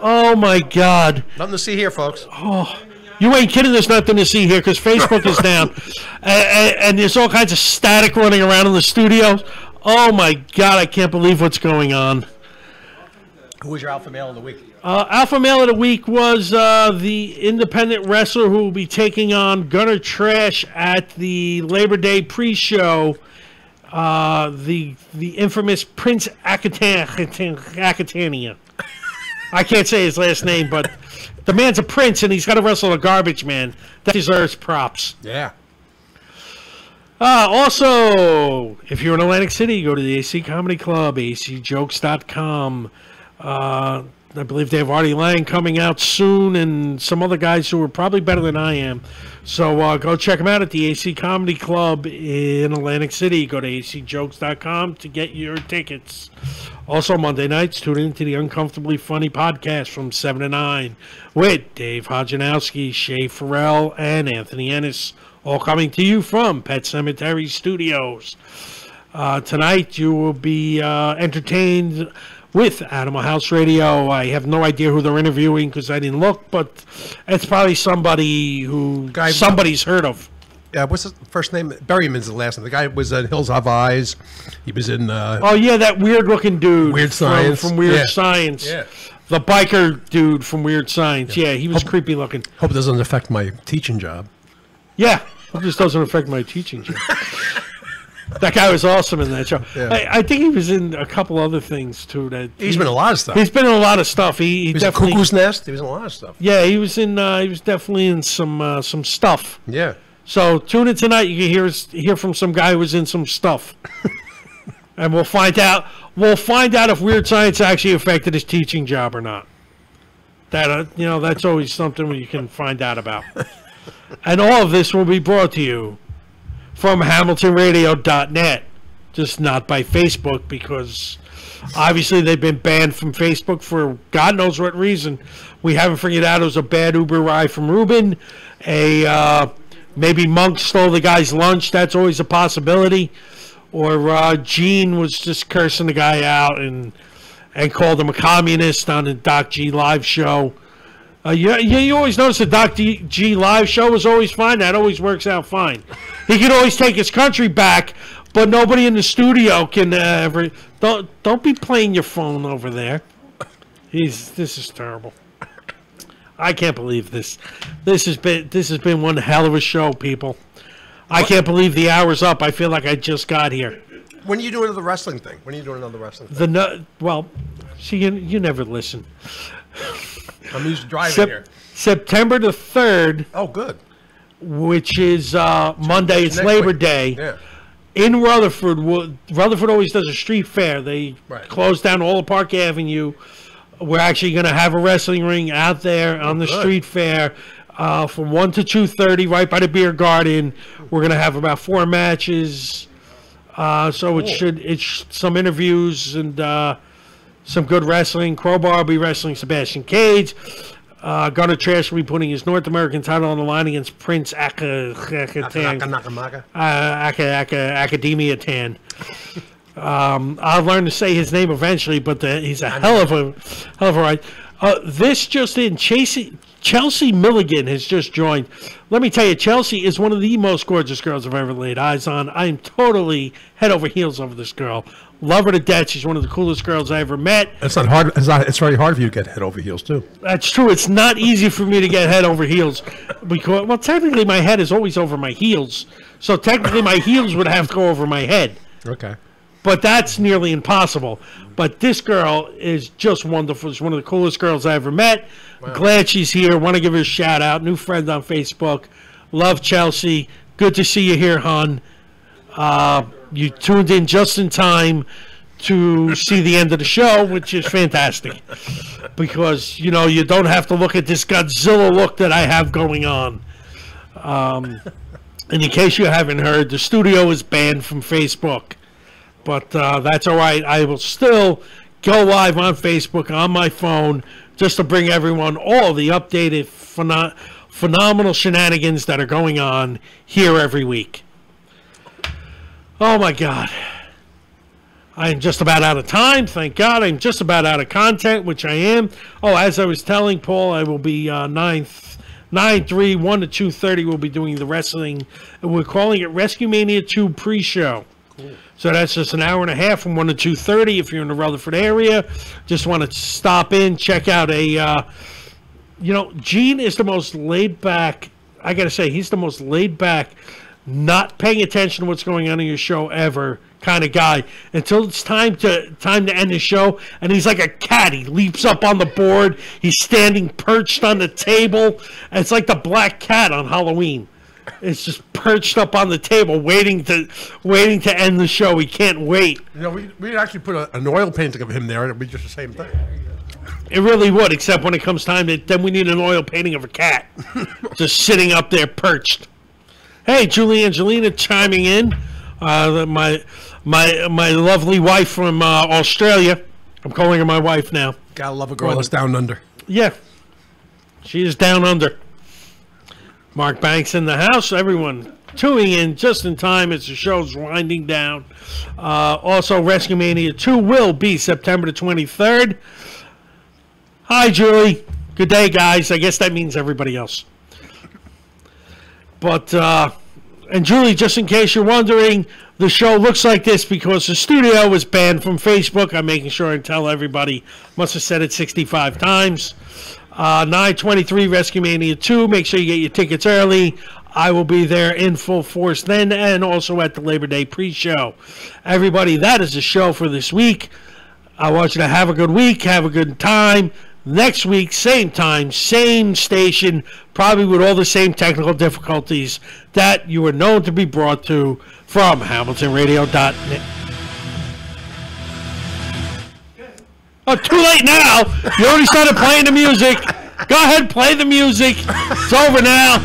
Oh my God. Nothing to see here, folks. Oh. You ain't kidding, there's nothing to see here because Facebook is down. And there's all kinds of static running around in the studio. Oh, my God, I can't believe what's going on. Who was your alpha male of the week? Alpha male of the week was the independent wrestler who will be taking on Gunner Trash at the Labor Day pre-show. The infamous Prince Akatania. I can't say his last name, but the man's a prince, and he's got to wrestle a garbage man. That deserves props. Yeah. Also, if you're in Atlantic City, go to the AC Comedy Club, acjokes.com. I believe they have Artie Lang coming out soon and some other guys who are probably better than I am. So go check them out at the AC Comedy Club in Atlantic City. Go to acjokes.com to get your tickets. Also, Monday nights, tune in to the Uncomfortably Funny podcast from 7 to 9 with Dave Hodjanowski, Shay Farrell, and Anthony Ennis, all coming to you from Pet Cemetery Studios. Tonight, you will be entertained with Animal House Radio. I have no idea who they're interviewing because I didn't look, but it's probably somebody who somebody's heard of. What's his first name? Berryman's the last name. The guy was in Hills Have Eyes. He was in... oh, yeah, that weird-looking dude. Weird Science. From Weird Science. Yeah. The biker dude from Weird Science. Yeah, he was creepy-looking. Hope it doesn't affect my teaching job. Yeah, hope this doesn't affect my teaching job. That guy was awesome in that show. Yeah. I think he was in a couple other things, too. He's been in a lot of stuff. He's been in a lot of stuff. He was definitely... in Cuckoo's Nest. He was in a lot of stuff. Yeah, he was definitely in some stuff. Yeah. So tune in tonight. You can hear from some guy who was in some stuff, and we'll find out. We'll find out if Weird Science actually affected his teaching job or not. That that's always something you can find out about. And all of this will be brought to you from HamiltonRadio.net, just not by Facebook, because obviously they've been banned from Facebook for God knows what reason. We haven't figured out it was a bad Uber ride from Ruben. Maybe Monk stole the guy's lunch. That's always a possibility. Or Gene was just cursing the guy out and called him a communist on the Doc G live show. You always notice the Doc G live show is always fine. That always works out fine. He can always take his country back, but nobody in the studio can ever. Don't be playing your phone over there. This is terrible. I can't believe this. This has been one hell of a show, people. I can't believe the hour's up. I feel like I just got here. When are you doing the wrestling thing? See, you never listen. I'm used to driving here. September the 3rd. Oh, good. Which is Monday. It's Labor Day. Yeah. In Rutherford. Rutherford always does a street fair. They close down all of Park Avenue. We're actually going to have a wrestling ring out there on the street fair from 1 to 2:30 right by the beer garden. We're going to have about 4 matches. It's some interviews and some good wrestling. Crowbar will be wrestling Sebastian Cage. Gunner Trash will be putting his North American title on the line against Prince Academia Tan. I'll learn to say his name eventually, but he's a hell of a ride. This just in, Chelsea Milligan has just joined. Let me tell you, Chelsea is one of the most gorgeous girls I've ever laid eyes on. I am totally head over heels over this girl. Love her to death. She's one of the coolest girls I ever met. It's not hard. It's very hard for you to get head over heels too. That's true. It's not easy for me to get head over heels because, well, technically my head is always over my heels. So technically my heels would have to go over my head. Okay. But that's nearly impossible. But this girl is just wonderful. She's one of the coolest girls I ever met. Wow. Glad she's here. Want to give her a shout out. New friend on Facebook. Love Chelsea. Good to see you here, hon. You tuned in just in time to see the end of the show, which is fantastic. Because, you don't have to look at this Godzilla look that I have going on. And in case you haven't heard, the studio is banned from Facebook. But that's all right. I will still go live on Facebook on my phone just to bring everyone all the updated phenomenal shenanigans that are going on here every week. Oh, my God. I am just about out of time. Thank God. I'm just about out of content, which I am. Oh, as I was telling Paul, I will be 9/3, 1 to 2:30. We'll be doing the wrestling. We're calling it Rescue Mania 2 pre-show. Cool. So that's just an hour and a half from 1 to 2:30 if you're in the Rutherford area. Just want to stop in, check out Gene is the most laid-back, I got to say, he's the most laid-back, not paying attention to what's going on in your show ever kind of guy until it's time to end the show, and he's like a cat. He leaps up on the board. He's standing perched on the table. And it's like the black cat on Halloween. It's just perched up on the table, waiting to end the show. He can't wait. We actually put an oil painting of him there, and it'd be just the same thing. It really would, except when it comes time, then we need an oil painting of a cat, just sitting up there perched. Hey, Julie Angelina chiming in. My lovely wife from Australia. I'm calling her my wife now. Gotta love a girl that's down under. Yeah, she is down under. Mark Banks in the house. Everyone tuning in just in time as the show's winding down. Also, Rescue Mania 2 will be September the 23rd. Hi, Julie. Good day, guys. I guess that means everybody else. But, and Julie, just in case you're wondering, the show looks like this because the studio was banned from Facebook. I'm making sure I tell everybody. Must have said it 65 times. 9/23 Rescue Mania 2. Make sure you get your tickets early. I will be there in full force then and also at the Labor Day pre-show. Everybody, that is the show for this week. I want you to have a good week, have a good time. next week, same time, same station, probably with all the same technical difficulties that you were known to be brought to from HamiltonRadio.net. Oh, too late now. You already started playing the music. Go ahead, play the music. It's over now.